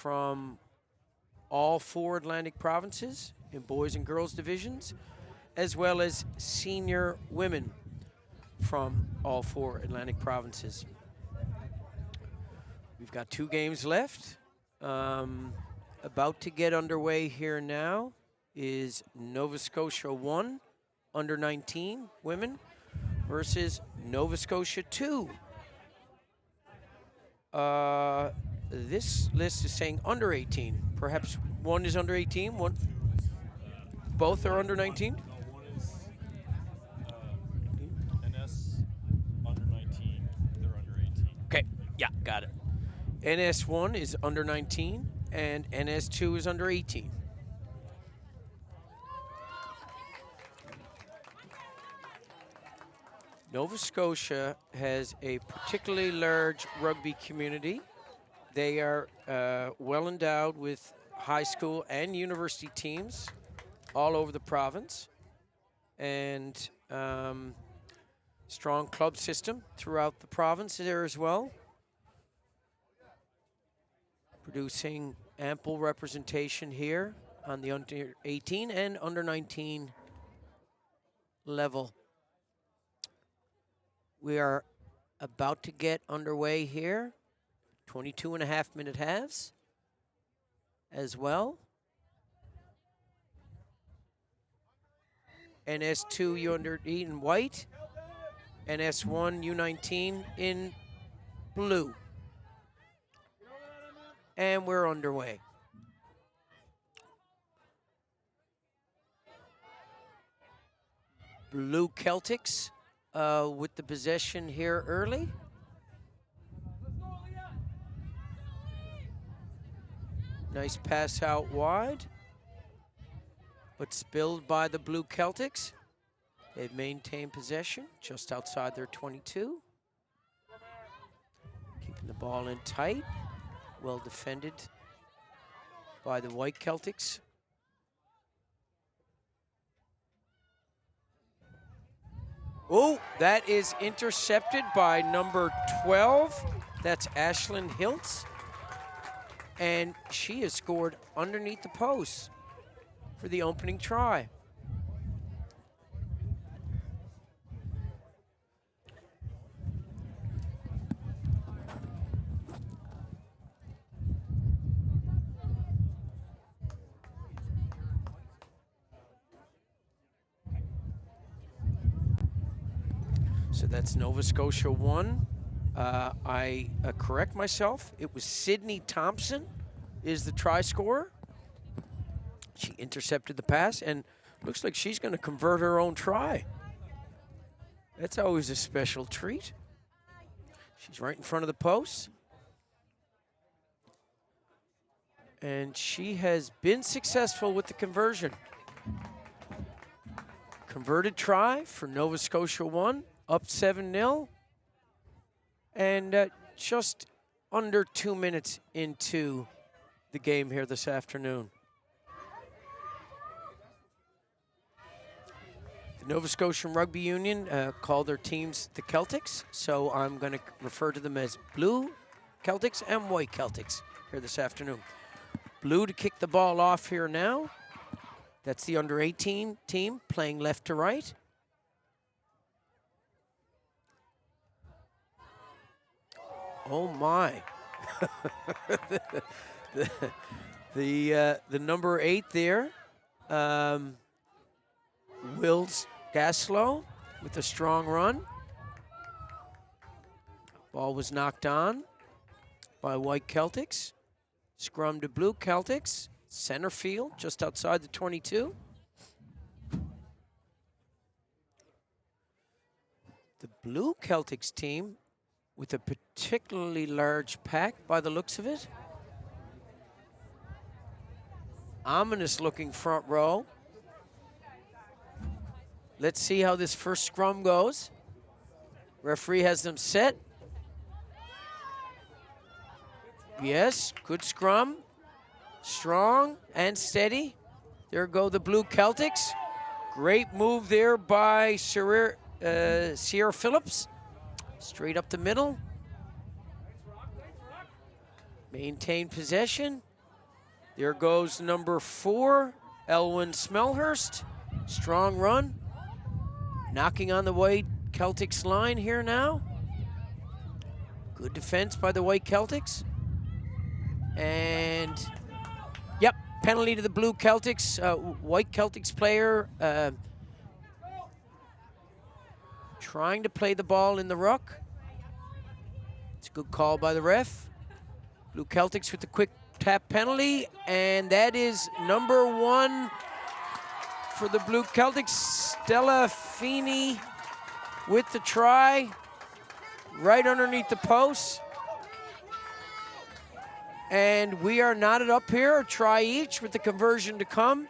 from all 4 Atlantic provinces in boys and girls divisions, as well as senior women from all 4 Atlantic provinces. We've got 2 games left. About to get underway here now is Nova Scotia 1 under 19 women versus Nova Scotia 2. This list is saying under 18. Perhaps one is under 18, one, both are under 19? No, one is NS under 19, they're under 18. Okay, yeah, got it. NS1 is under 19, and NS2 is under 18. Nova Scotia has a particularly large rugby community. They are well endowed with high school and university teams all over the province, and strong club system throughout the province there as well, producing ample representation here on the under 18 and under 19 level. We are about to get underway here. 22.5-minute halves as well. NS2 U19 in white, NS1 U19 in blue. And we're underway. Blue Keltics with the possession here early. Nice pass out wide, but spilled by the Blue Keltics. They've maintained possession just outside their 22. Keeping the ball in tight. Well defended by the White Keltics. Oh, that is intercepted by number 12. That's Ashlyn Hiltz. And she has scored underneath the post for the opening try. So that's Nova Scotia 1. I correct myself. It was Sydney Thompson is the try scorer. She intercepted the pass, and looks like she's going to convert her own try. That's always a special treat. She's right in front of the post. And she has been successful with the conversion. Converted try for Nova Scotia 1, up 7-0. And just under 2 minutes into the game here this afternoon. The Nova Scotian Rugby Union call their teams the Keltics, so I'm going to refer to them as Blue Keltics and White Keltics here this afternoon. Blue to kick the ball off here now. That's the under 18 team playing left to right. Oh my. the number 8 there, Wills Gaslow with a strong run. Ball was knocked on by White Keltics. Scrum to Blue Keltics, center field, just outside the 22. The Blue Keltics team with a particularly large pack by the looks of it. Ominous looking front row. Let's see how this first scrum goes. Referee has them set. Yes, good scrum. Strong and steady. There go the Blue Keltics. Great move there by Sierra Phillips. Straight up the middle. Maintain possession. There goes number 4, Elwyn Smellhurst. Strong run. Knocking on the White Celtics line here now. Good defense by the White Celtics. And, yep, penalty to the Blue Celtics. White Celtics player trying to play the ball in the ruck. It's a good call by the ref. Blue Celtics with the quick tap penalty, and that is number 1 for the Blue Celtics, Stella Feeney with the try, right underneath the post. And we are knotted up here, a try each with the conversion to come.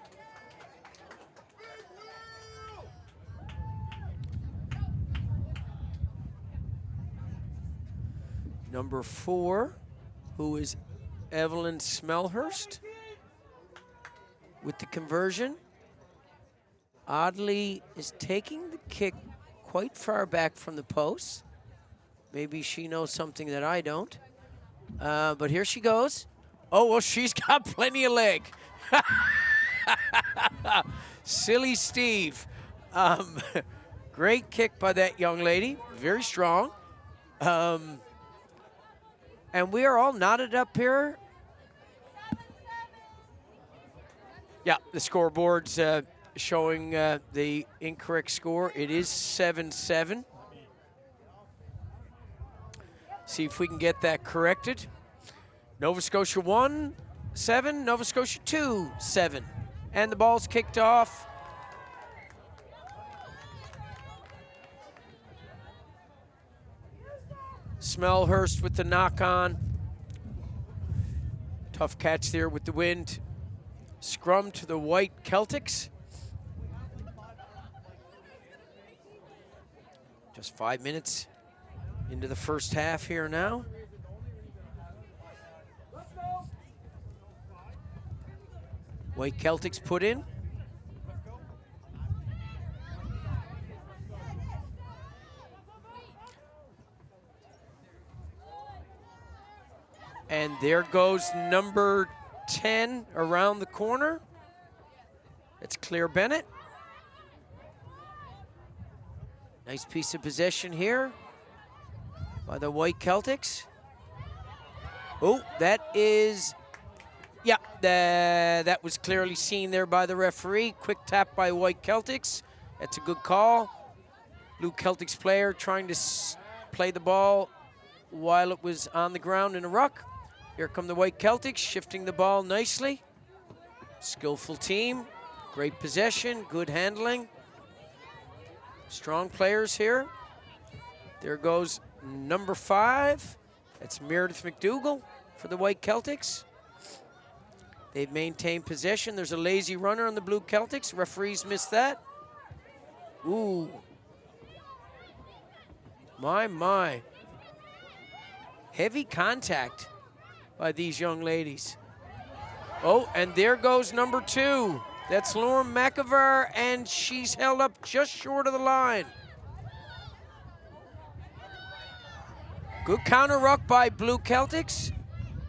Number 4, who is Evelyn Smellhurst with the conversion. Oddly is taking the kick quite far back from the post. Maybe she knows something that I don't. But here she goes. Oh, well, she's got plenty of leg. Silly Steve. Great kick by that young lady. Very strong. And we are all knotted up here. Yeah, the scoreboard's showing the incorrect score. It is 7-7. See if we can get that corrected. Nova Scotia 1-7, Nova Scotia 2-7. And the ball's kicked off. Smellhurst with the knock on. Tough catch there with the wind. Scrum to the White Celtics. Just 5 minutes into the first half here now. White Celtics put in. And there goes number 10 around the corner. It's Claire Bennett. Nice piece of possession here by the White Celtics. Oh, that is, yeah, that was clearly seen there by the referee. Quick tap by White Celtics. That's a good call. Blue Celtics player trying to play the ball while it was on the ground in a ruck. Here come the White Celtics, shifting the ball nicely. Skillful team, great possession, good handling. Strong players here. There goes number 5. That's Meredith McDougall for the White Celtics. They've maintained possession. There's a lazy runner on the Blue Celtics. Referees missed that. Ooh. My. Heavy contact by these young ladies. Oh, and there goes number 2. That's Lauren McIver, and she's held up just short of the line. Good counter ruck by Blue Celtics.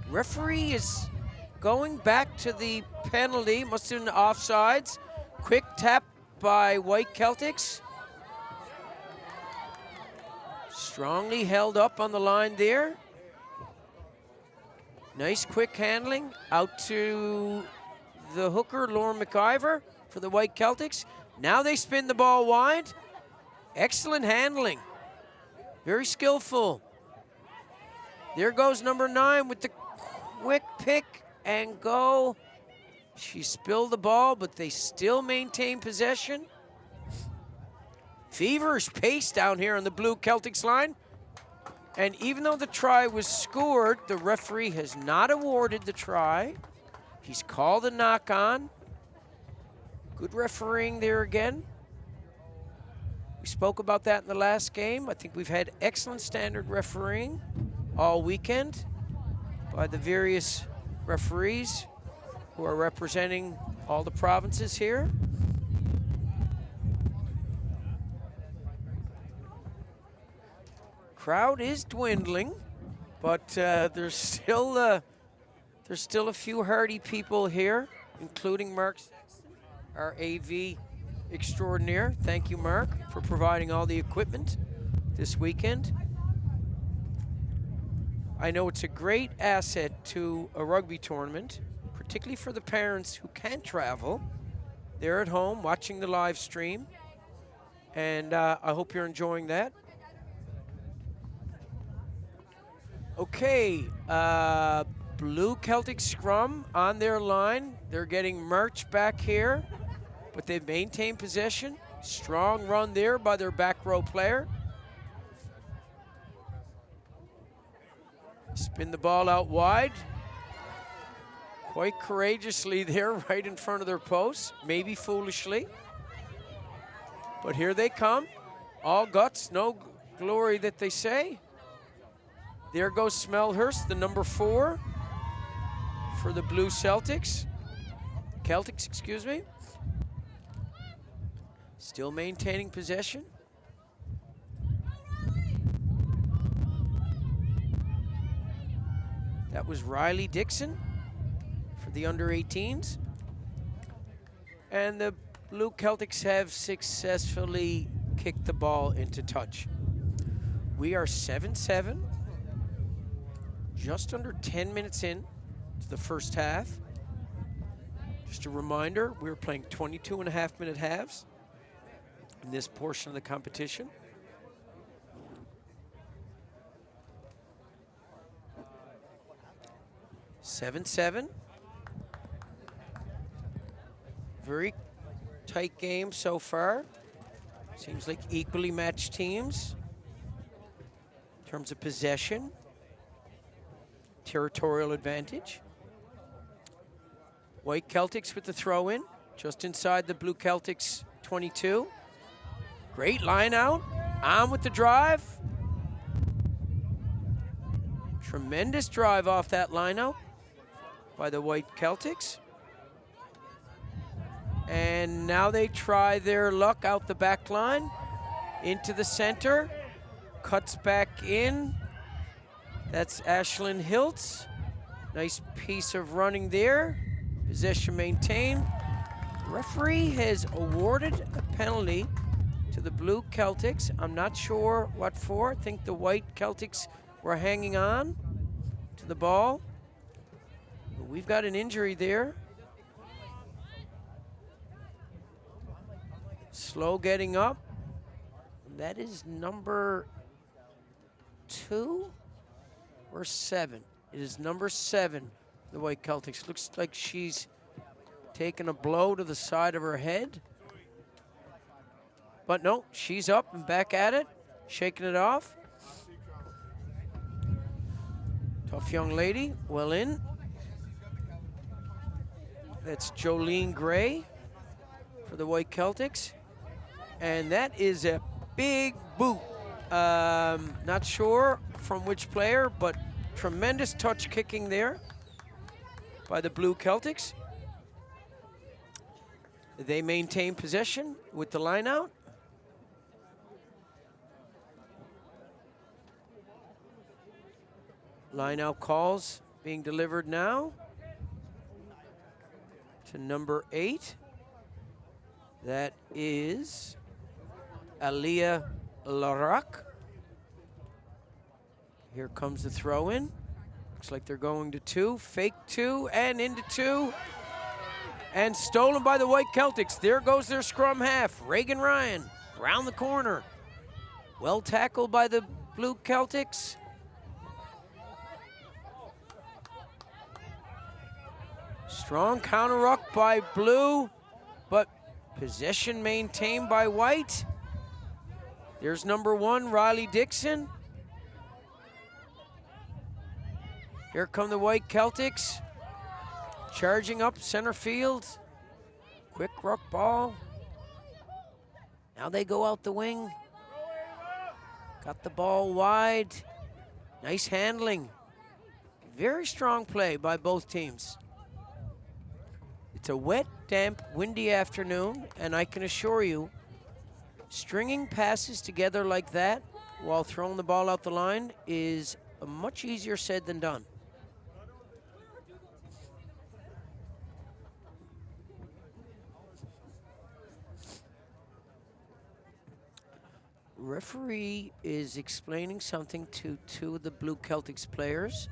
Referee is going back to the penalty. Must have been offsides. Quick tap by White Celtics. Strongly held up on the line there. Nice quick handling out to the hooker, Lauren McIver, for the White Celtics. Now they spin the ball wide. Excellent handling. Very skillful. There goes number 9 with the quick pick and go. She spilled the ball, but they still maintain possession. Feverish pace down here on the Blue Celtics line. And even though the try was scored, the referee has not awarded the try. He's called a knock on. Good refereeing there again. We spoke about that in the last game. I think we've had excellent standard refereeing all weekend by the various referees who are representing all the provinces here. Crowd is dwindling, but there's still There's still a few hardy people here, including Mark, our AV extraordinaire. Thank you, Mark, for providing all the equipment this weekend. I know it's a great asset to a rugby tournament, particularly for the parents who can't travel. They're at home watching the live stream, and I hope you're enjoying that. Okay, blue Celtic scrum on their line. They're getting Murch back here, but they've maintained possession. Strong run there by their back row player. Spin the ball out wide. Quite courageously there, right in front of their post, maybe foolishly. But here they come. All guts, no glory that they say. There goes Smellhurst, the number 4 for the blue Celtics. Celtics, excuse me. Still maintaining possession. That was Riley Dixon for the under-18s. And the blue Celtics have successfully kicked the ball into touch. We are 7-7, just under 10 minutes in to the first half. Just a reminder, we're playing 22.5-minute halves in this portion of the competition. Seven. Very tight game so far. Seems like equally matched teams in terms of possession, territorial advantage. White Celtics with the throw in, just inside the blue Celtics 22. Great line out, on with the drive. Tremendous drive off that line out by the White Celtics. And now they try their luck out the back line, into the center, cuts back in. That's Ashlyn Hiltz. Nice piece of running there. Possession maintained. Referee has awarded a penalty to the blue Celtics. I'm not sure what for. I think the White Celtics were hanging on to the ball. But we've got an injury there. Slow getting up. That is number 2 or 7. It is number 7, the White Celtics. Looks like she's taken a blow to the side of her head. But no, she's up and back at it, shaking it off. Tough young lady, well in. That's Jolene Gray for the White Celtics. And that is a big boot. Not sure from which player, but tremendous touch kicking there by the blue Celtics. They maintain possession with the line out. Line out calls being delivered now to number 8. That is Aliyah Larak. Here comes the throw in. Looks like they're going to 2, fake 2, and into 2. And stolen by the White Celtics. There goes their scrum half, Reagan Ryan, around the corner. Well tackled by the blue Celtics. Strong counter ruck by blue, but possession maintained by White. There's number 1, Riley Dixon. Here come the White Celtics. Charging up center field. Quick ruck ball. Now they go out the wing. Got the ball wide. Nice handling. Very strong play by both teams. It's a wet, damp, windy afternoon, and I can assure you, stringing passes together like that while throwing the ball out the line is much easier said than done. Referee is explaining something to two of the Blue Celtics players.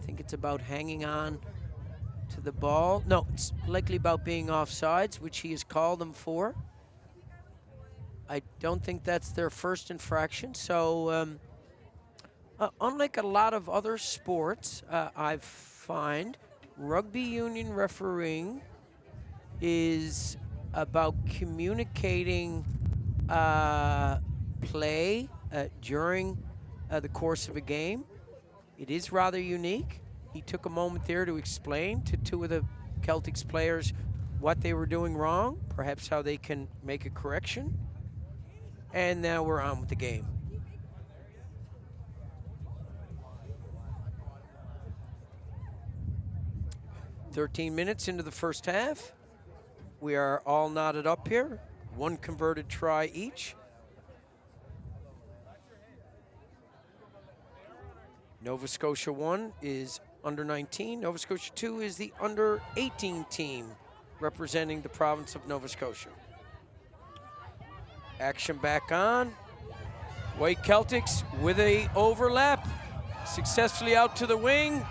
I think it's about hanging on to the ball. No, it's likely about being offsides, which he has called them for. I don't think that's their first infraction. So unlike a lot of other sports, I find rugby union refereeing is about communicating play during the course of a game. It is rather unique. He took a moment there to explain to two of the Celtics players what they were doing wrong, perhaps how they can make a correction. And now we're on with the game. "13 minutes into the first half. We are all knotted up here. One converted try each. Nova Scotia 1 is under 19. Nova Scotia 2 is the under 18 team representing the province of Nova Scotia. Action back on. White Celtics with a overlap. Successfully out to the wing,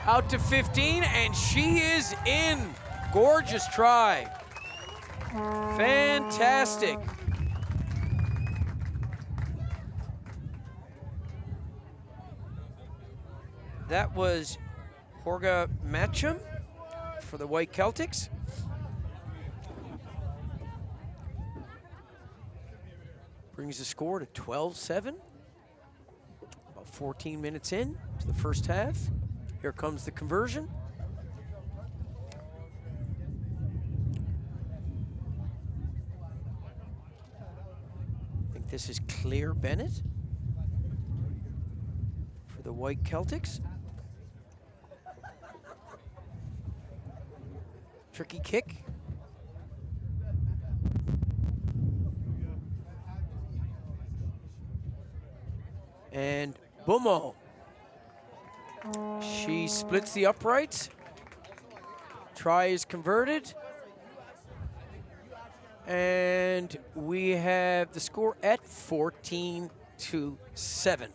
out to 15, and she is in. Gorgeous try. Fantastic. That was Horga Matcham for the White Celtics. Brings the score to 12-7. About 14 minutes in to the first half. Here comes the conversion. I think this is Claire Bennett for the White Celtics. Tricky kick. And Boomo. She splits the uprights. Try is converted. And we have the score at 14-7.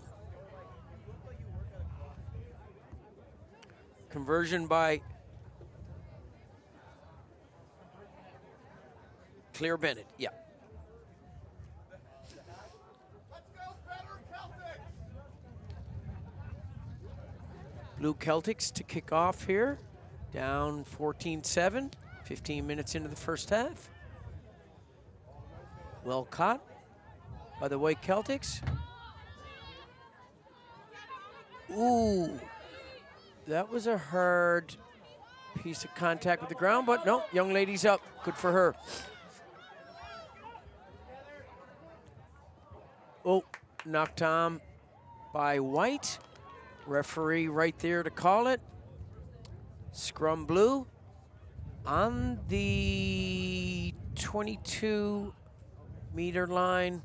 Conversion by Claire Bennett, yeah. Blue Celtics to kick off here. Down 14-7, 15 minutes into the first half. Well caught by the White Celtics. Ooh, that was a hard piece of contact with the ground, but no, young lady's up. Good for her. Oh, knocked on by White. Referee right there to call it. Scrum blue on the 22-meter line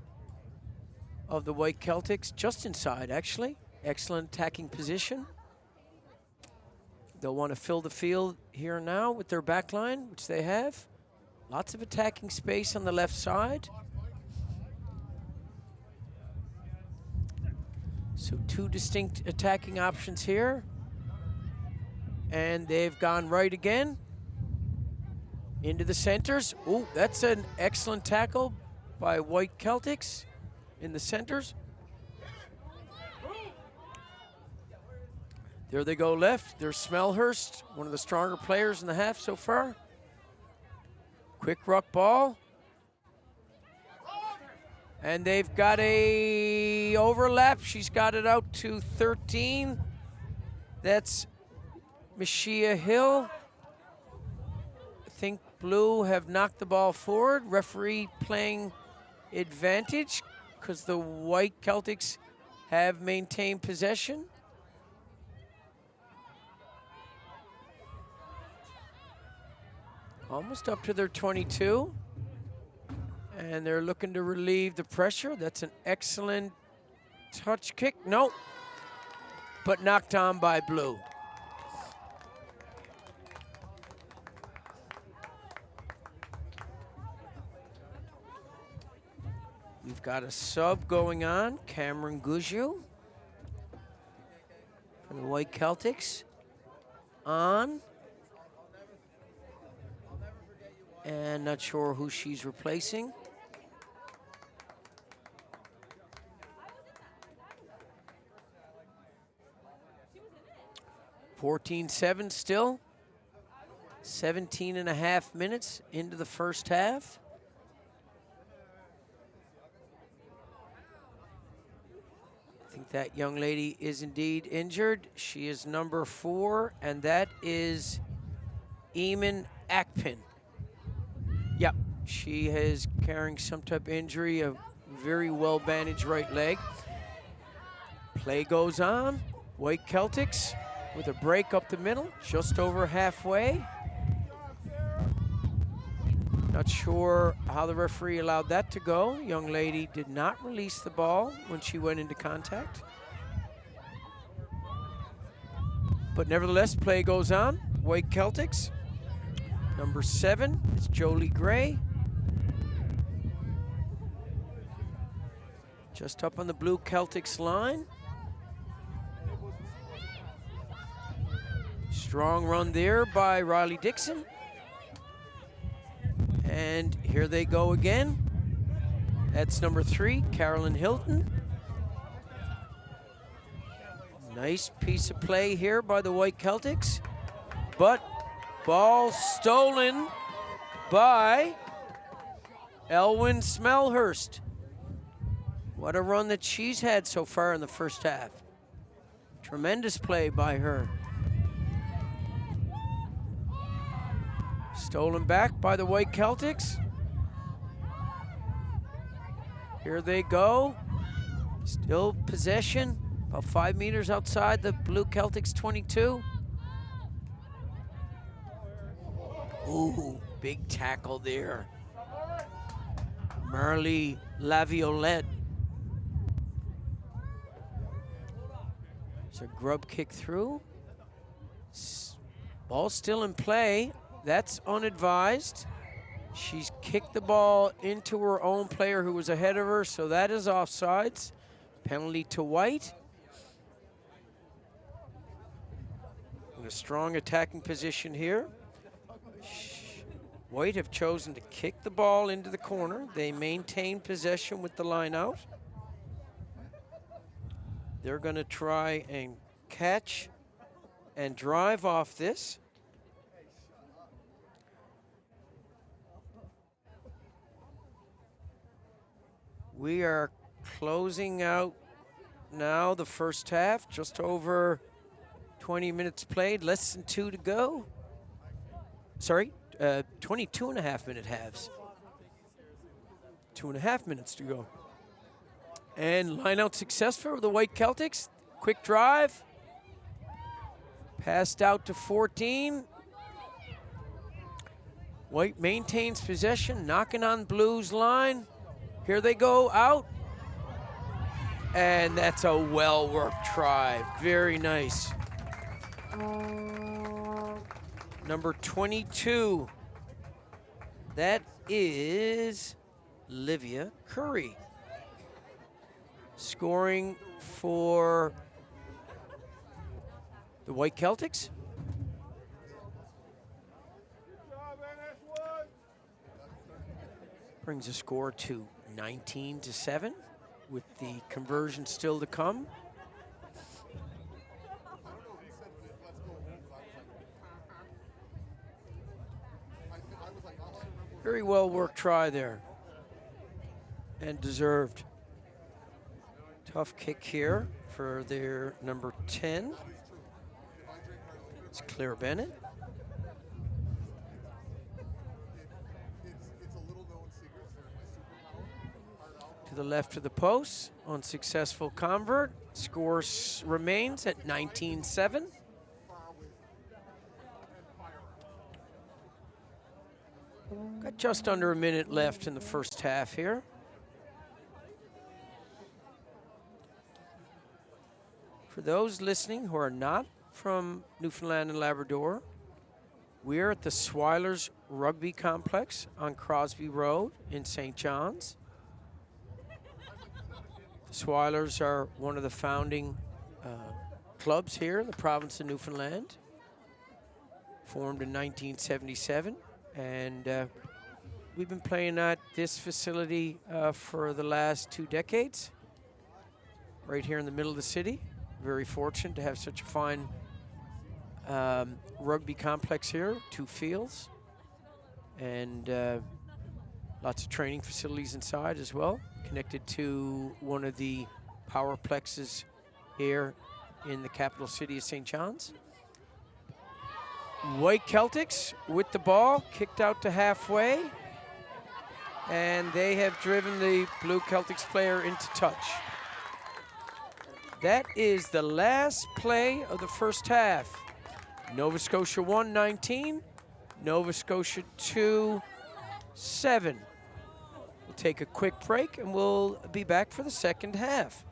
of the White Celtics, just inside actually. Excellent attacking position. They'll want to fill the field here now with their back line, which they have. Lots of attacking space on the left side. So two distinct attacking options here. And they've gone right again. Into the centers. Oh, that's an excellent tackle by White Celtics in the centers. There they go left. There's Smellhurst, one of the stronger players in the half so far. Quick ruck ball. And they've got a overlap. She's got it out to 13. That's Mishia Hill. I think Blue have knocked the ball forward. Referee playing advantage because the White Celtics have maintained possession. Almost up to their 22. And they're looking to relieve the pressure. That's an excellent touch kick. No, but knocked on by Blue. We've got a sub going on, Cameron Goujiu for the White Celtics on. And not sure who she's replacing. (14-7) still. 17.5 minutes into the first half. I think that young lady is indeed injured. She is number 4, and that is Eamon Akpin. Yep, she is carrying some type of injury, a very well bandaged right leg. Play goes on. White Celtics with a break up the middle, just over halfway. Not sure how the referee allowed that to go. Young lady did not release the ball when she went into contact. But nevertheless, play goes on. White Celtics. Number 7 is Jolie Gray. Just up on the blue Celtics line. Strong run there by Riley Dixon. And here they go again. That's number 3, Carolyn Hilton. Nice piece of play here by the White Celtics. But ball stolen by Elwyn Smellhurst. What a run that she's had so far in the first half. Tremendous play by her. Stolen back by the White Celtics. Here they go. Still possession, about 5 meters outside the blue Celtics 22. Ooh, big tackle there. Marley Laviolette. It's a grub kick through. Ball still in play. That's unadvised. She's kicked the ball into her own player who was ahead of her, so that is offsides. Penalty to White. In a strong attacking position here. White have chosen to kick the ball into the corner. They maintain possession with the line out. They're going to try and catch and drive off this. We are closing out now the first half, just over 20 minutes played, less than 2 to go. Sorry, 22.5-minute halves. 2.5 minutes to go. And line out success for the White Celtics. Quick drive. Passed out to 14. White maintains possession, knocking on Blue's line. Here they go out. And that's a well-worked try. Very nice. Number 22. That is Livia Curry. Scoring for the White Celtics. Brings the score to 19-7 with the conversion still to come. Very well worked try there and deserved. Tough kick here for their number 10. It's Claire Bennett. To the left of the post, unsuccessful convert. Score remains at 19-7. Got just under a minute left in the first half here. For those listening who are not from Newfoundland and Labrador, we're at the Swilers Rugby Complex on Crosby Road in St. John's. The Swilers are one of the founding clubs here in the province of Newfoundland, formed in 1977, and we've been playing at this facility for the last 2 decades, right here in the middle of the city. Very fortunate to have such a fine rugby complex here, 2 fields, and lots of training facilities inside as well, connected to one of the power plexes here in the capital city of St. John's. White Keltics with the ball, kicked out to halfway, and they have driven the blue Keltics player into touch. That is the last play of the first half. Nova Scotia 1-19, Nova Scotia 2-7. We'll take a quick break and we'll be back for the second half.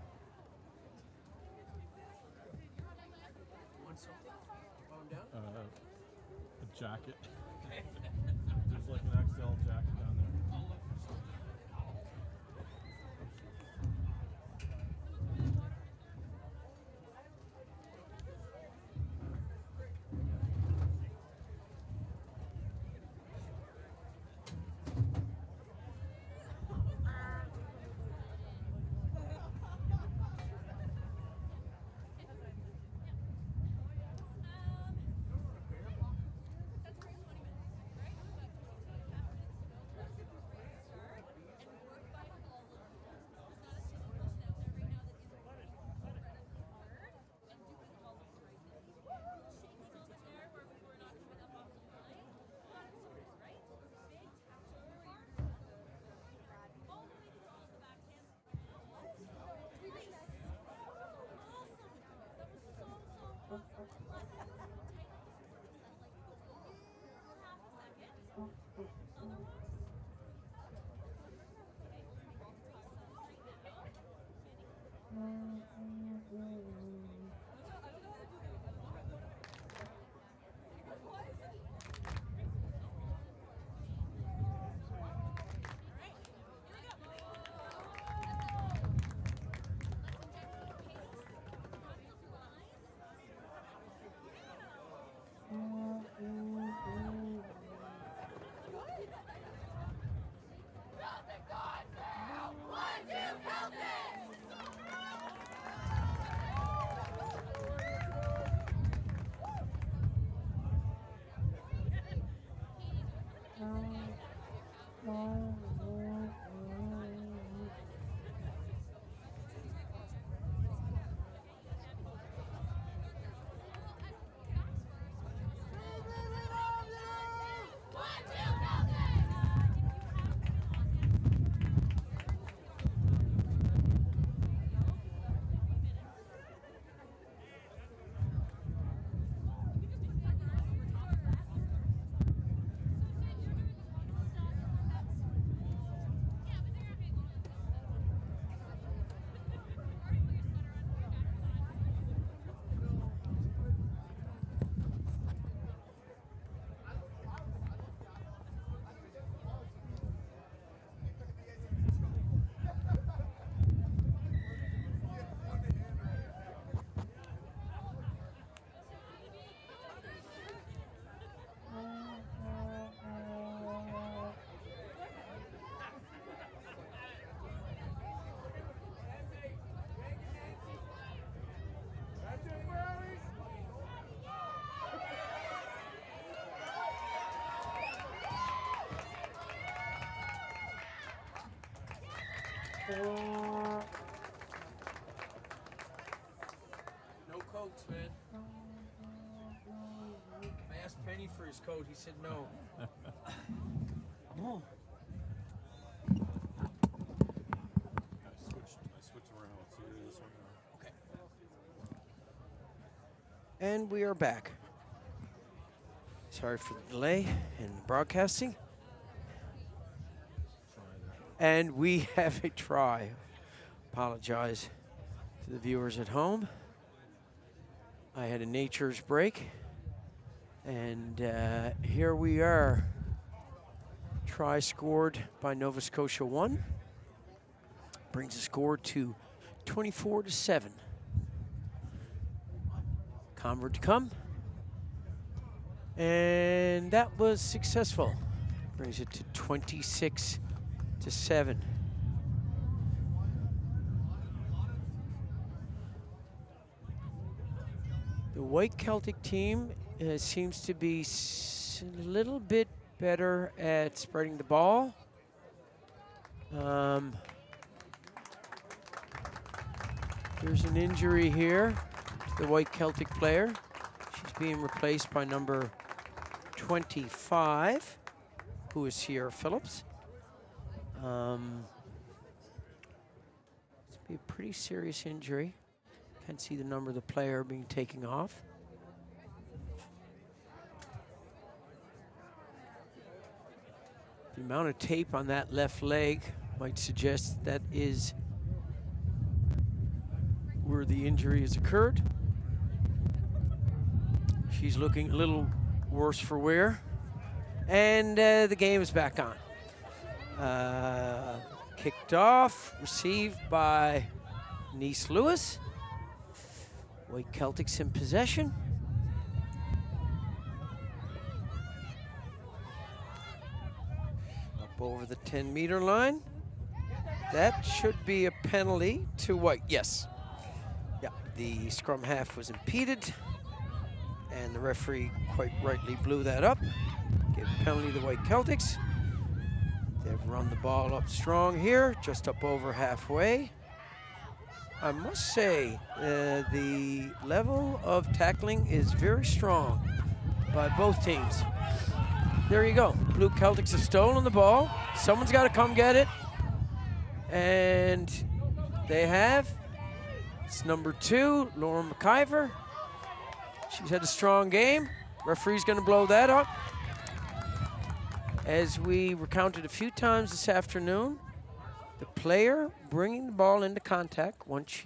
A jacket. There's like an XL jacket down there. No coats, man. I asked Penny for his coat. He said no. Oh. I switched around. So you do this one now. Okay. And we are back. Sorry for the delay in broadcasting. And we have a try. Apologize to the viewers at home. I had a nature's break. And here we are. Try scored by Nova Scotia 1. Brings the score to 24-7. Convert to come. And that was successful. Brings it to 26-7. The white Celtic team seems to be a little bit better at spreading the ball. There's an injury here to the white Celtic player. She's being replaced by number 25, who is Sierra Phillips. It's be a pretty serious injury. Can't see the number of the player being taken off. The amount of tape on that left leg might suggest that is where the injury has occurred. She's looking a little worse for wear. And the game is back on. Kicked off, received by Nice Lewis. White Celtics in possession. Up over the 10-meter line. That should be a penalty to white. Yes. Yeah, the scrum half was impeded, and the referee quite rightly blew that up. Gave a penalty to the white Celtics. They've run the ball up strong here, just up over halfway. I must say, the level of tackling is very strong by both teams. There you go. Blue Celtics have stolen the ball. Someone's got to come get it. And they have. It's number 2, Lauren McIver. She's had a strong game. Referee's going to blow that up. As we recounted a few times this afternoon, the player bringing the ball into contact, once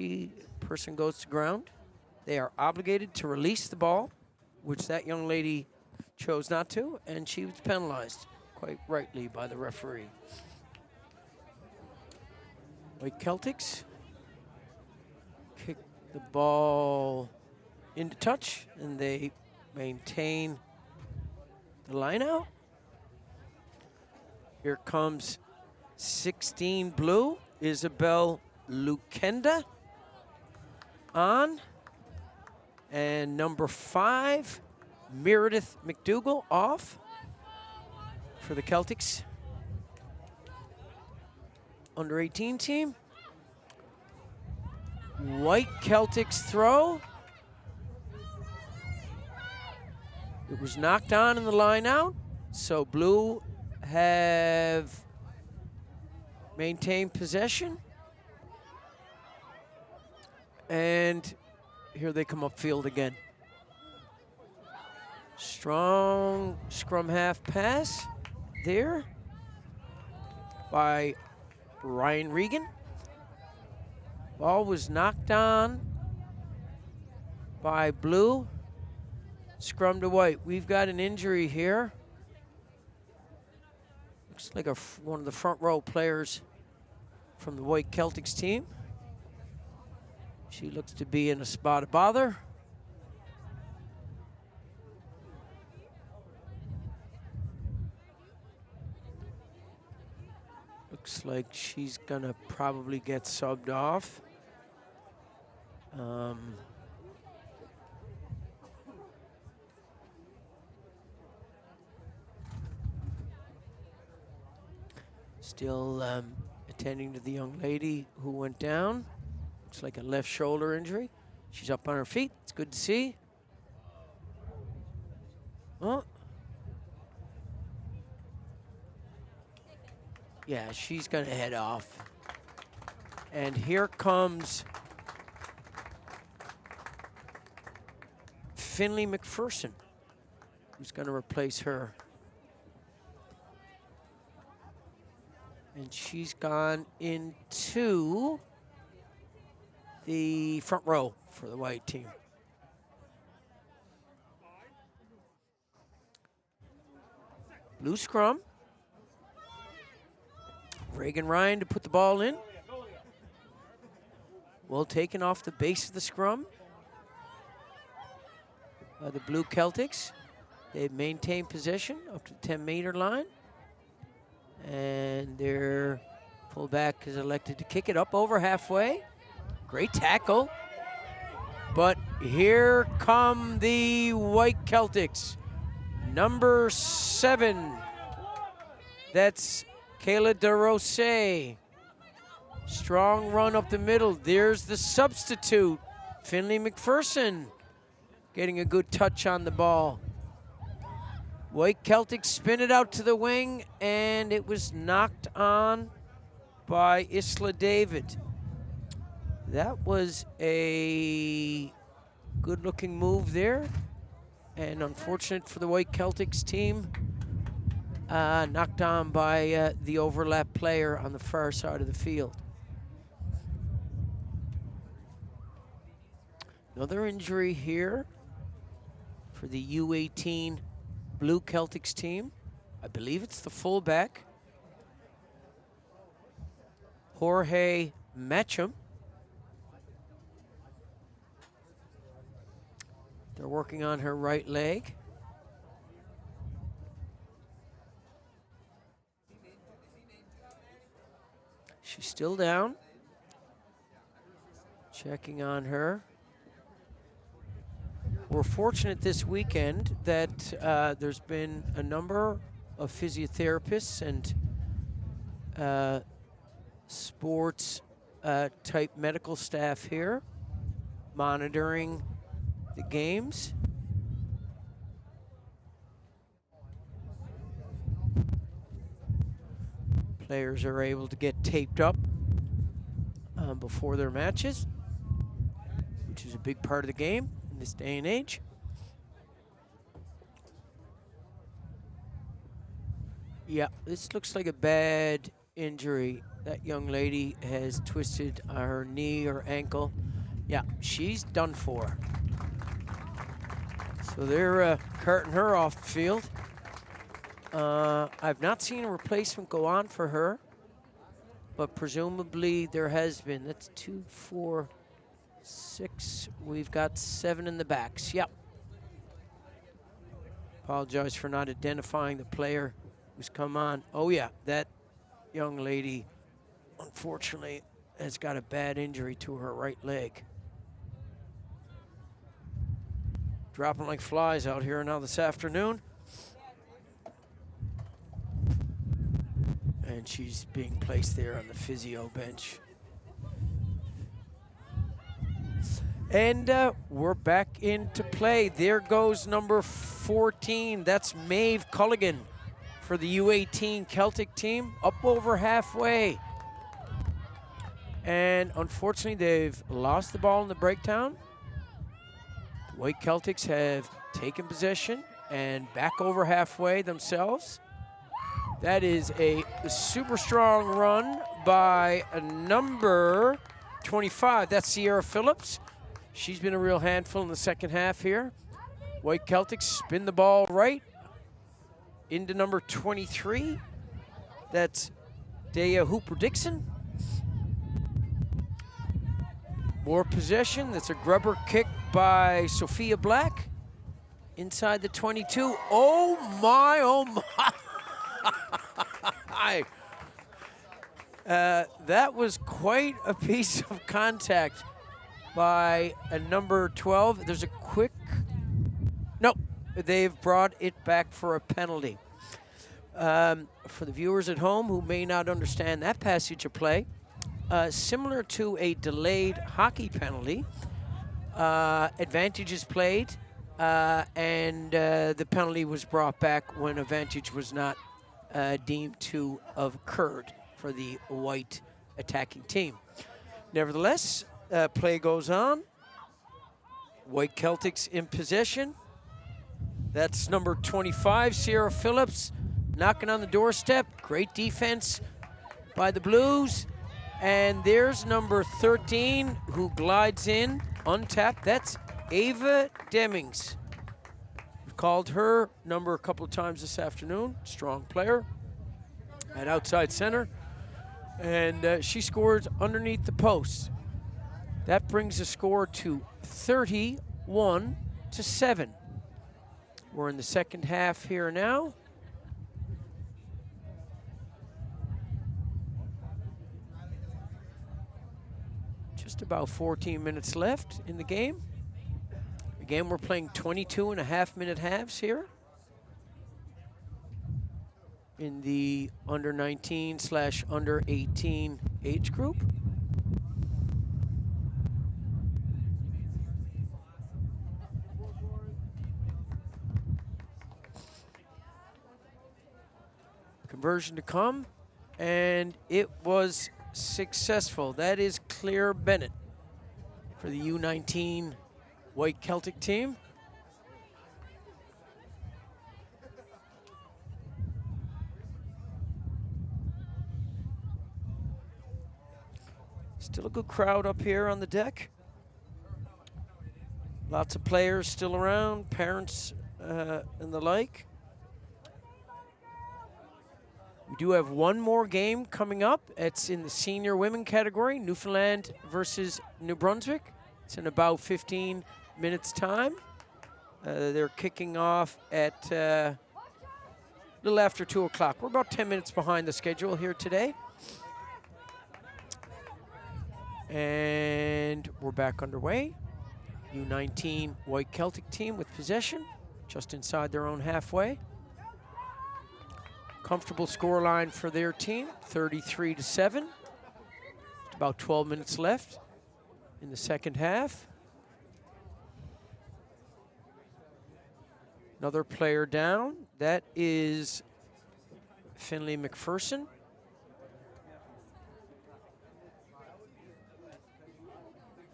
person goes to ground, they are obligated to release the ball, which that young lady chose not to, and she was penalized quite rightly by the referee. White Celtics kick the ball into touch, and they maintain the line out. Here comes 16 blue, Isabel Lukenda on. And number 5, Meredith McDougall off for the Celtics. Under 18 team. White Celtics throw. It was knocked on in the line out, so blue have maintained possession. And here they come upfield again. Strong scrum half pass there by Ryan Regan. Ball was knocked on by blue. Scrum to white. We've got an injury here. Looks like one of the front row players from the white Celtics team. She looks to be in a spot of bother. Looks like she's gonna probably get subbed off. Still attending to the young lady who went down. Looks like a left shoulder injury. She's up on her feet. It's good to see. Oh. Yeah, she's going to head off. And here comes Finley McPherson, who's going to replace her. And she's gone into the front row for the white team. Blue scrum. Reagan Ryan to put the ball in. Well taken off the base of the scrum. The Blue Celtics. They've maintained possession up to the 10-meter line. And their fullback is elected to kick it up over halfway. Great tackle. But here come the White Celtics. Number 7. That's Kayla DeRose. Strong run up the middle. There's the substitute, Finley McPherson, getting a good touch on the ball. White Celtics spin it out to the wing, and it was knocked on by Isla David. That was a good-looking move there, and unfortunate for the White Celtics team. Knocked on by the overlap player on the far side of the field. Another injury here for the U18 Blue Celtics team. I believe it's the fullback, Jorge Matcham. They're working on her right leg. She's still down. Checking on her. We're fortunate this weekend that there's been a number of physiotherapists and sports type medical staff here monitoring the games. Players are able to get taped up before their matches, which is a big part of the game in this day and age. Yeah, this looks like a bad injury. That young lady has twisted her knee or ankle. Yeah, she's done for. So they're carting her off the field. I've not seen a replacement go on for her, but presumably there has been. That's 2, 4, 6. We've got 7 in the backs. Yep. Apologize for not identifying the player who's come on. Oh yeah, that young lady, unfortunately, has got a bad injury to her right leg. Dropping like flies out here now this afternoon. And she's being placed there on the physio bench. And we're back into play. There goes number 14. That's Maeve Culligan for the U18 Celtic team, up over halfway. And unfortunately, they've lost the ball in the breakdown. The White Celtics have taken possession and back over halfway themselves. That is a super strong run by a number 25. That's Sierra Phillips. She's been a real handful in the second half here. White Celtics spin the ball right into number 23. That's Daya Hooper-Dixon. More possession. That's a grubber kick by Sophia Black. Inside the 22. Oh my, oh my. That was quite a piece of contact by a number 12. There's a quick, no, they've brought it back for a penalty. For the viewers at home who may not understand that passage of play, similar to a delayed hockey penalty, advantage is played, and the penalty was brought back when advantage was not deemed to have occurred for the white attacking team. Nevertheless, play goes on. White Celtics in possession. That's number 25, Sierra Phillips, knocking on the doorstep. Great defense by the Blues. And there's number 13 who glides in, untapped. That's Ava Demings. We've called her number a couple of times this afternoon. Strong player at outside center. And she scores underneath the post. That brings the score to 31-7. We're in the second half here now. Just about 14 minutes left in the game. Again, we're playing 22.5-minute halves here in the under 19/under 18 age group. Conversion to come, and it was successful. That is Claire Bennett for the U19 White Celtic team. Still a good crowd up here on the deck. Lots of players still around, parents and the like. We do have one more game coming up. It's in the senior women category, Newfoundland versus New Brunswick. It's in about 15 minutes time. They're kicking off at a little after 2 o'clock. We're about 10 minutes behind the schedule here today. And we're back underway. U19 White Celtic team with possession, just inside their own halfway. Comfortable scoreline for their team, 33-7. About 12 minutes left in the second half. Another player down. That is Finley McPherson.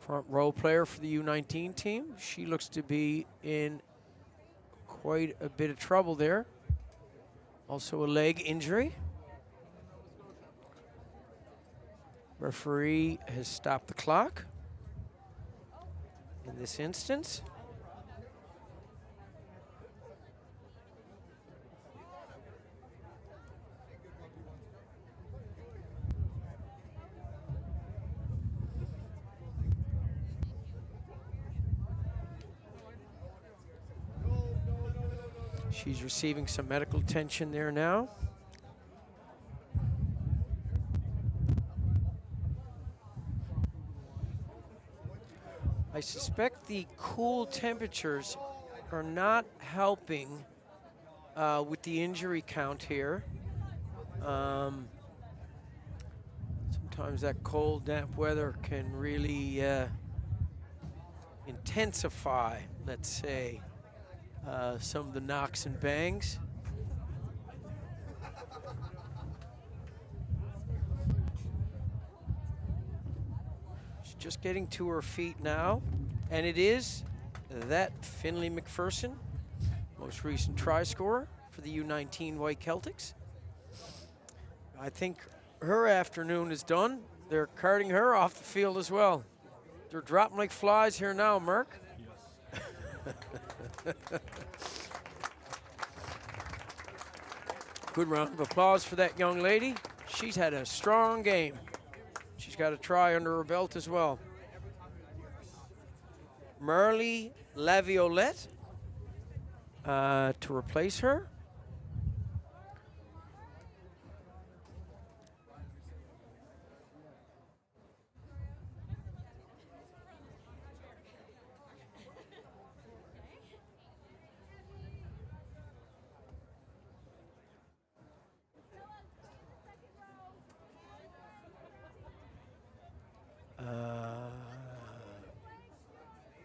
Front row player for the U19 team. She looks to be in quite a bit of trouble there. Also a leg injury. Referee has stopped the clock in this instance. She's receiving some medical attention there now. I suspect the cool temperatures are not helping with the injury count here. Sometimes that cold, damp weather can really intensify, let's say, some of the knocks and bangs. She's just getting to her feet now, and it is that Finley McPherson, most recent try scorer for the U19 White Celtics. I think her afternoon is done. They're carting her off the field as well. They're dropping like flies here now, Merck. Good round of applause for that young lady. She's had a strong game. She's got a try under her belt as well. Marley Laviolette to replace her.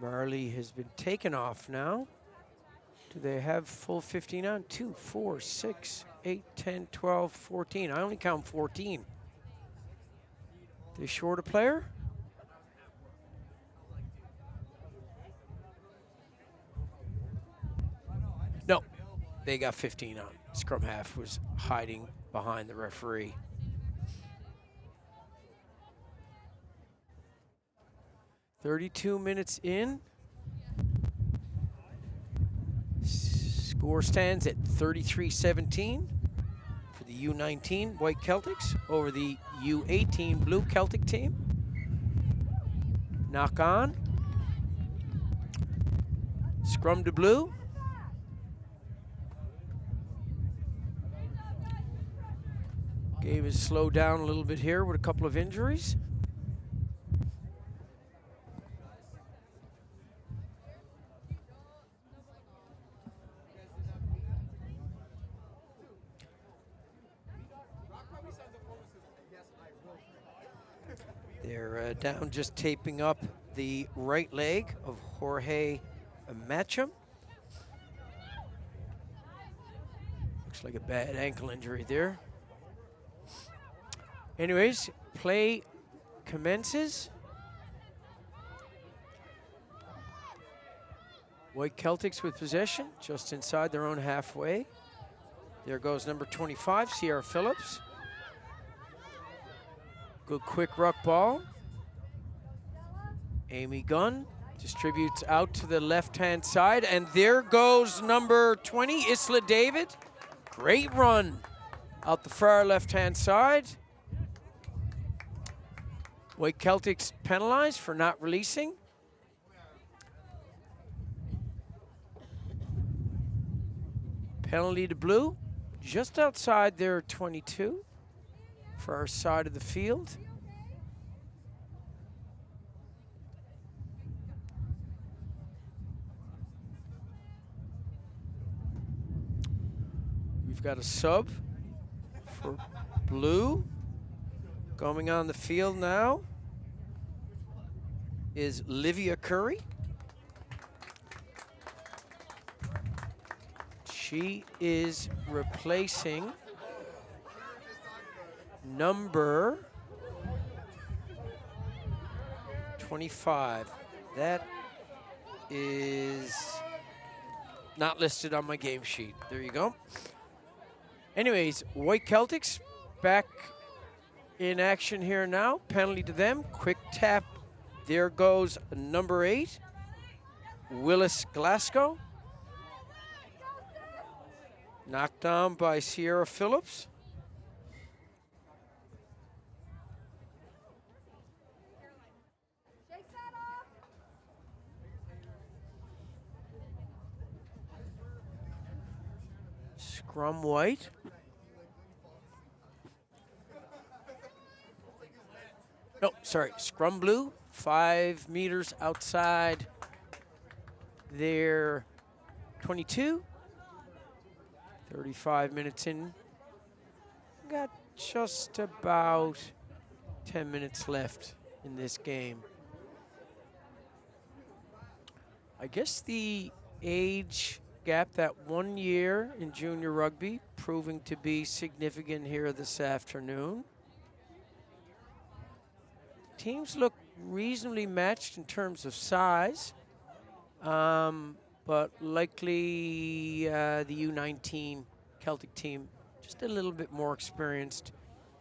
Marley has been taken off now. Do they have full 15 on? 2, 4, 6, 8, 10, 12, 14. I only count 14. They short a player? No, they got 15 on. Scrum half was hiding behind the referee. "32 minutes in. Score stands at 33-17 for the U19 White Celtics over the U18 Blue Celtic team. Knock on. Scrum to blue. Game is slowed down a little bit here with a couple of injuries. They're down just taping up the right leg of Jorge Matcham. Looks like a bad ankle injury there. Anyways, play commences. White Keltics with possession, just inside their own halfway. There goes number 25, Sierra Phillips. Good quick ruck ball. Amy Gunn distributes out to the left-hand side, and there goes number 20, Isla David. Great run out the far left-hand side. White Keltics penalized for not releasing. Penalty to blue, just outside their 22 for our side of the field. We've got a sub for blue. Coming on the field now is Livia Curry. She is replacing number 25. That is not listed on my game sheet. There you go. Anyways, White Keltics back in action here now. Penalty to them. Quick tap. There goes number 8, Willis Glasgow. Knocked down by Sierra Phillips. Scrum white. No, sorry, scrum blue. 5 meters outside their 22. 35 minutes in. Got just about 10 minutes left in this game. I guess the age gap, that 1 year in junior rugby, proving to be significant here this afternoon. Teams look reasonably matched in terms of size, but likely the U19 Celtic team just a little bit more experienced.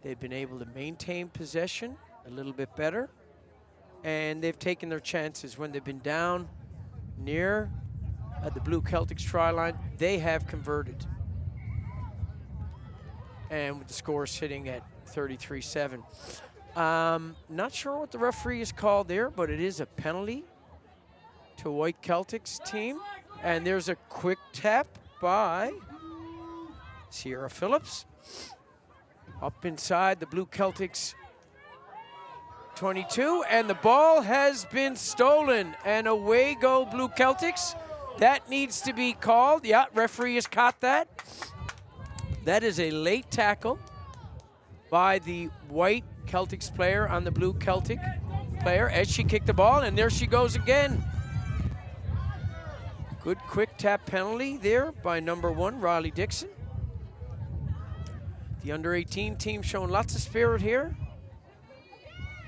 They've been able to maintain possession a little bit better, and they've taken their chances when they've been down near the blue Celtics try line. They have converted, and with the score sitting at 33-7. Not sure what the referee is called there, but it is a penalty to White Celtics team. And there's a quick tap by Sierra Phillips. Up inside the blue Celtics 22, and the ball has been stolen. And away go blue Celtics. That needs to be called. Yeah, referee has caught that. That is a late tackle by the White Celtics player on the blue Celtic player as she kicked the ball, and there she goes again. Good quick tap penalty there by number 1, Riley Dixon. The under-18 team showing lots of spirit here.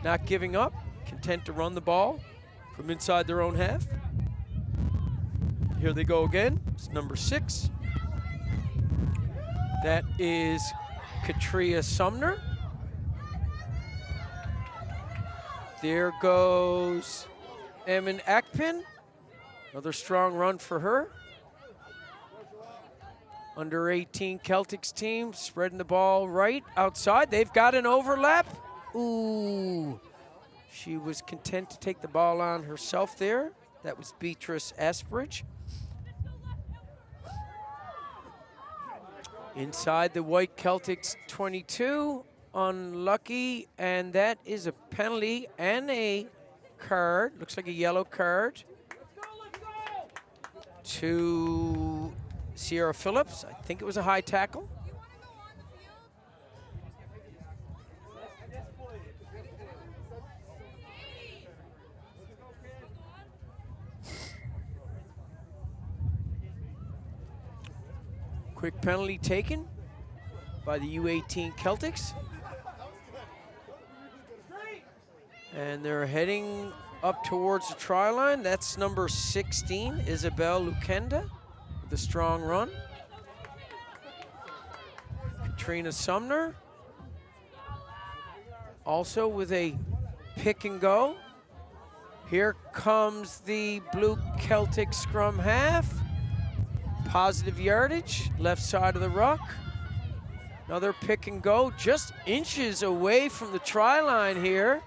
Not giving up, content to run the ball from inside their own half. Here they go again. It's number 6. That is Katria Sumner. There goes Emin Akpin. Another strong run for her. Under 18 Celtics team spreading the ball right outside. They've got an overlap. Ooh. She was content to take the ball on herself there. That was Beatrice Asbridge. Inside the white Celtics 22, unlucky, and that is a penalty and a card, looks like a yellow card to Sierra Phillips. I think it was a high tackle. Quick penalty taken by the U18 Celtics. And they're heading up towards the try line. That's number 16, Isabel Lukenda, with a strong run. Katrina Sumner, also with a pick and go. Here comes the blue Celtic scrum half. Positive yardage, left side of the ruck. Another pick and go, just inches away from the try line here.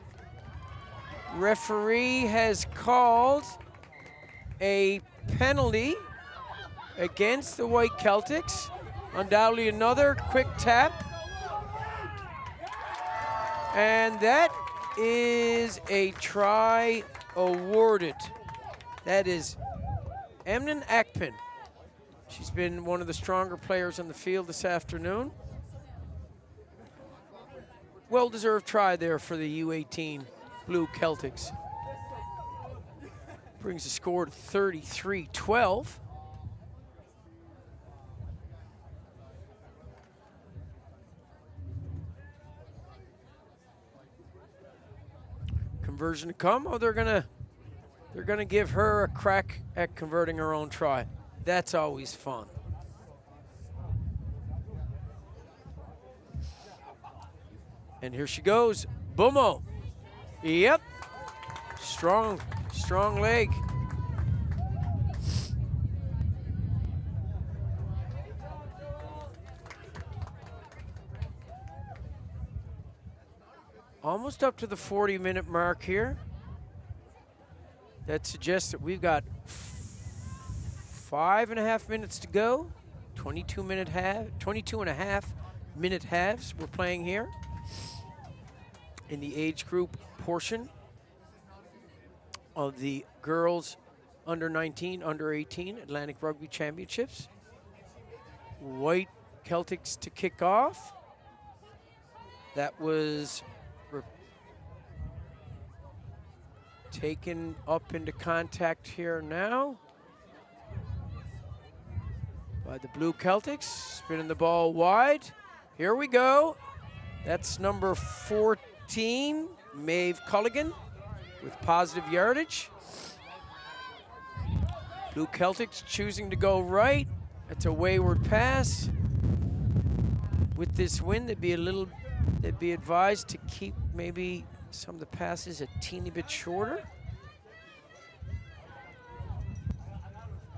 Referee has called a penalty against the white Celtics. Undoubtedly another quick tap. And that is a try awarded. That is Emnan Akpin. She's been one of the stronger players on the field this afternoon. Well-deserved try there for the U18 Blue Celtics. Brings the score to 33-12. Conversion to come. Oh, they're gonna give her a crack at converting her own try. That's always fun. And here she goes, Boomo. Yep, strong leg. Almost up to the 40-minute mark here. That suggests that we've got 5.5 minutes to go. 22 and a half minute halves we're playing here in the age group portion of the girls under 19, under 18 Atlantic Rugby Championships. White Celtics to kick off. That was taken up into contact here now by the blue Celtics, spinning the ball wide. Here we go. That's number 14, Maeve Culligan, with positive yardage. Blue Celtics choosing to go right. That's a wayward pass. With this wind, they'd be advised to keep maybe some of the passes a teeny bit shorter.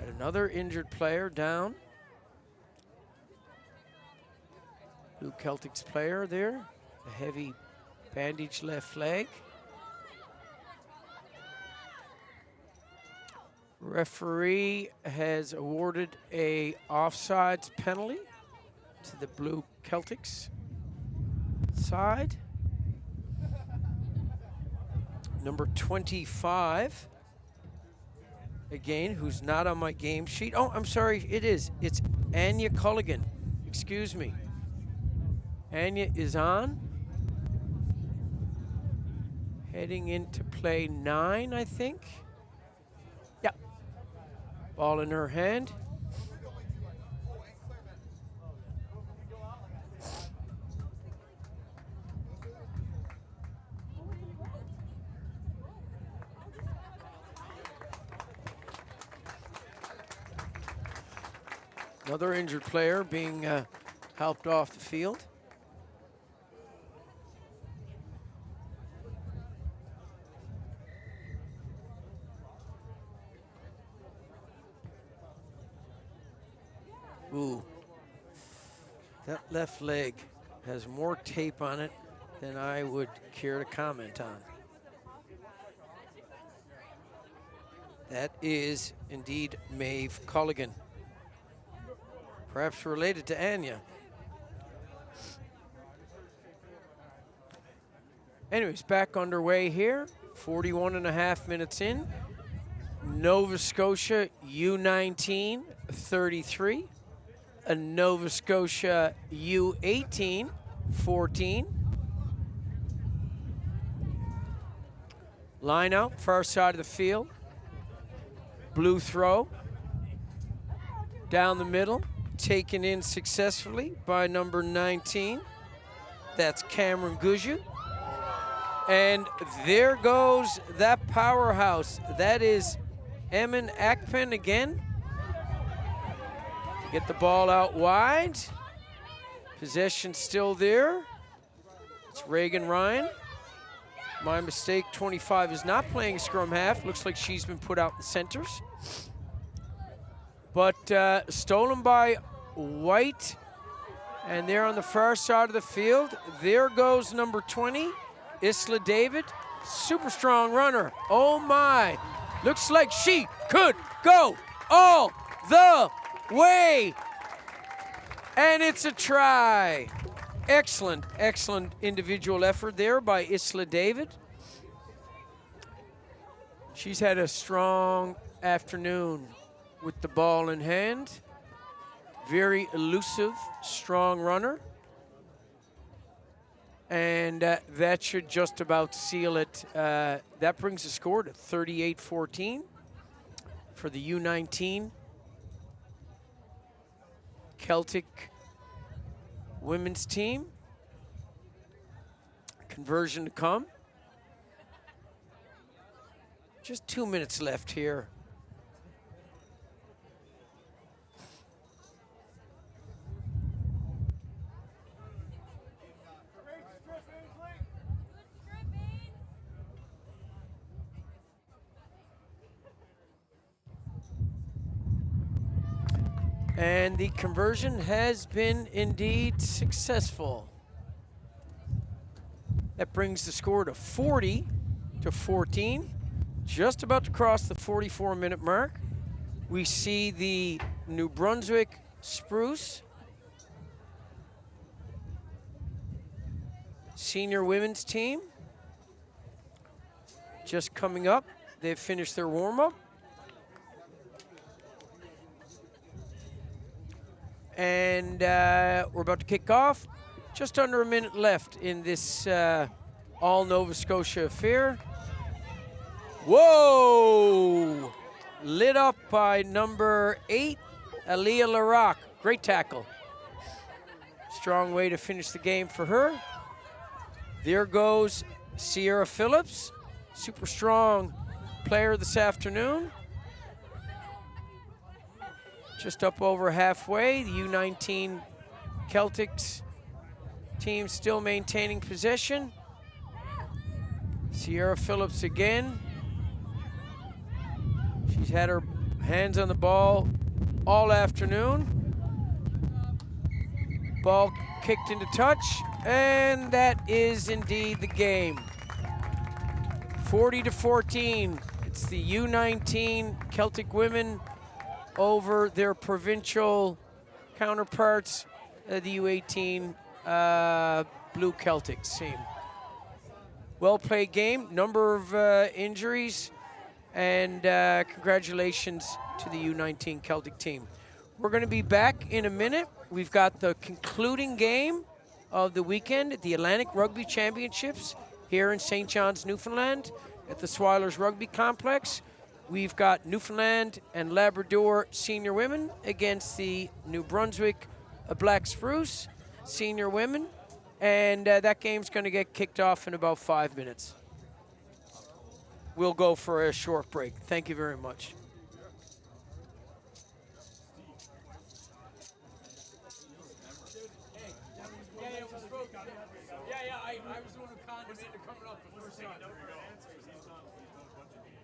And another injured player down. Blue Celtics player there, a heavy bandaged left leg. Referee has awarded a offsides penalty to the blue Celtics side. Number 25, again, who's not on my game sheet. Oh, I'm sorry, it is. It's Anya Culligan. Excuse me. Anya is on. Heading into play 9, I think. Yeah. Ball in her hand. Another injured player being helped off the field. Ooh, that left leg has more tape on it than I would care to comment on. That is indeed Maeve Culligan. Perhaps related to Anya. Anyways, back underway here. 41.5 minutes in. Nova Scotia U19 33. A Nova Scotia U18 14. Line out, far side of the field. Blue throw. Down the middle. Taken in successfully by number 19. That's Cameron Gouju. And there goes that powerhouse. That is Emin Akpen again. Get the ball out wide. Possession still there. It's Reagan Ryan. My mistake, 25 is not playing scrum half. Looks like she's been put out in centers. But stolen by White. And there on the far side of the field, there goes number 20, Isla David. Super strong runner. Oh my. Looks like she could go all the way. And it's a try. Excellent, excellent individual effort there by Isla David. She's had a strong afternoon with the ball in hand. Very elusive, strong runner. And that should just about seal it. That brings the score to 38-14 for the U19 Celtic women's team. Conversion to come. Just 2 minutes left here. And the conversion has been indeed successful. That brings the score to 40-14. Just about to cross the 44-minute mark. We see the New Brunswick Spruce senior women's team just coming up. They've finished their warm-up. And we're about to kick off. Just under a minute left in this all Nova Scotia affair. Whoa! Lit up by number 8, Aaliyah Larocque. Great tackle. Strong way to finish the game for her. There goes Sierra Phillips. Super strong player this afternoon. Just up over halfway, the U19 Celtics team still maintaining possession. Sierra Phillips again. She's had her hands on the ball all afternoon. Ball kicked into touch, and that is indeed the game. 40-14. It's the U19 Celtic women over their provincial counterparts, the U18 Blue Celtics team. Well-played game, number of injuries, and congratulations to the U19 Celtic team. We're going to be back in a minute. We've got the concluding game of the weekend at the Atlantic Rugby Championships here in St. John's, Newfoundland at the Swilers Rugby Complex. We've got Newfoundland and Labrador senior women against the New Brunswick Black Spruce senior women. And that game's going to get kicked off in about 5 minutes. We'll go for a short break. Thank you very much.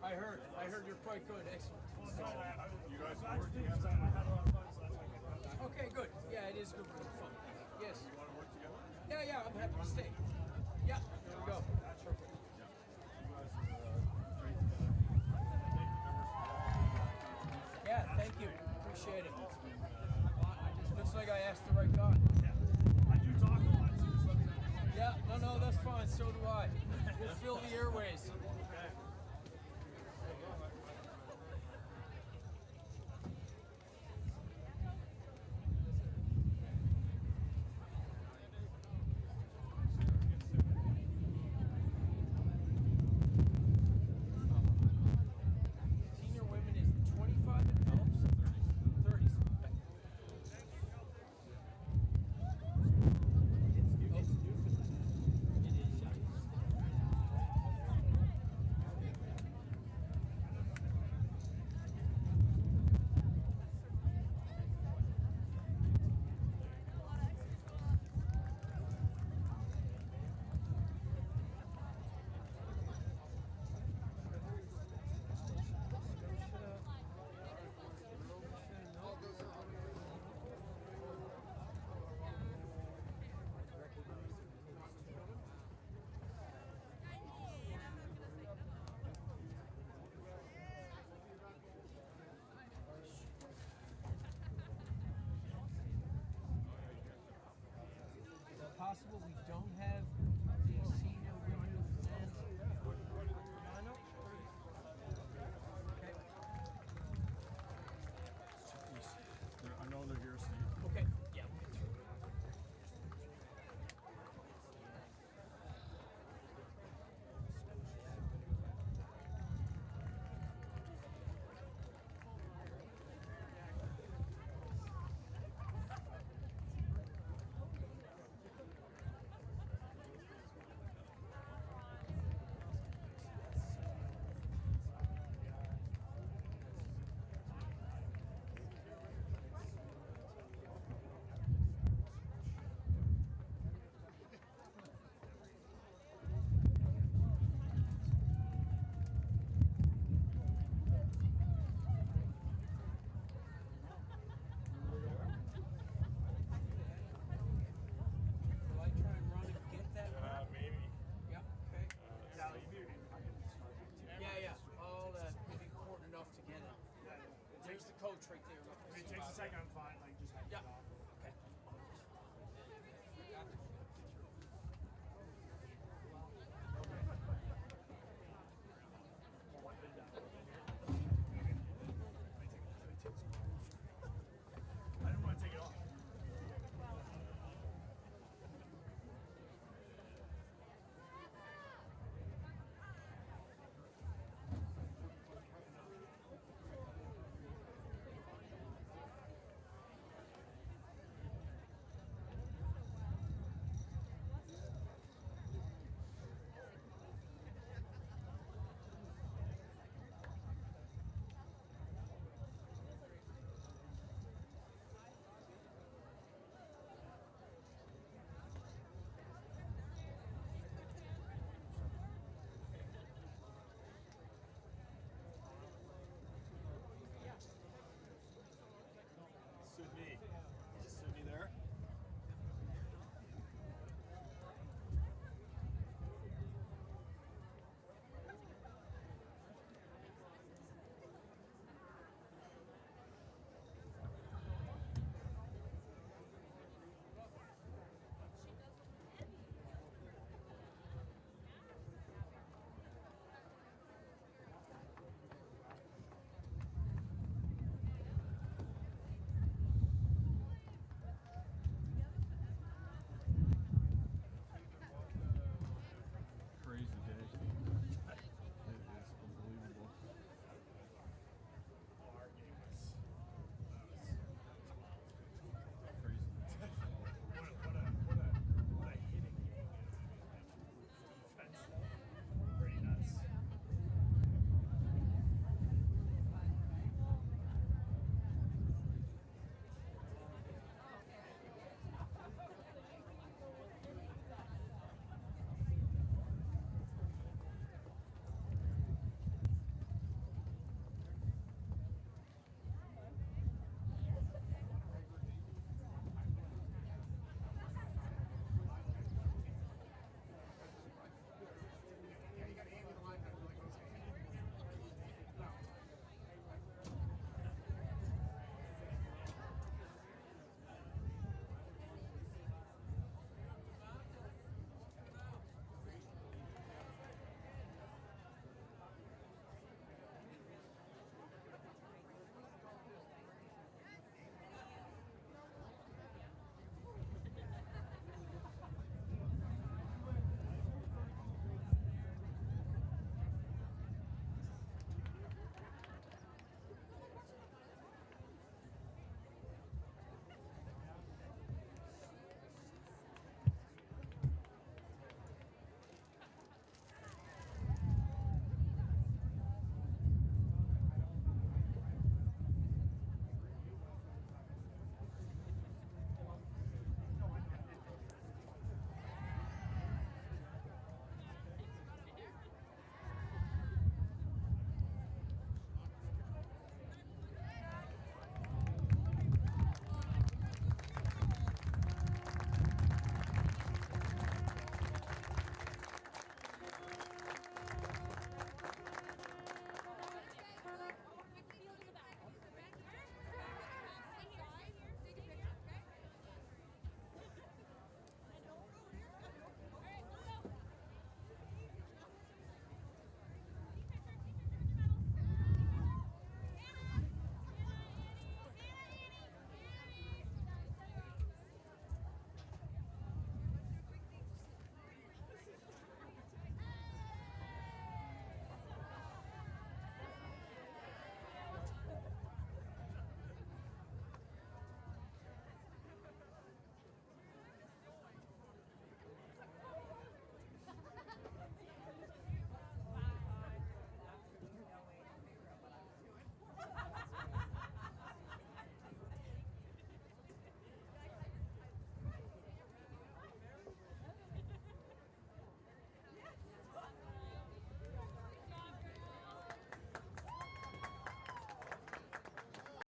I heard you're quite good. Excellent. You guys are working together. I had a lot of fun, so that's why. Okay, good. Yeah, it is good for fun. Yes. You want to work together? Yeah, I'm happy to stay. Yeah, there we go. Perfect. You guys are great together. Thank you, members. fill the airways. Senior women is 25 and up? 30s. Is it possible we don't have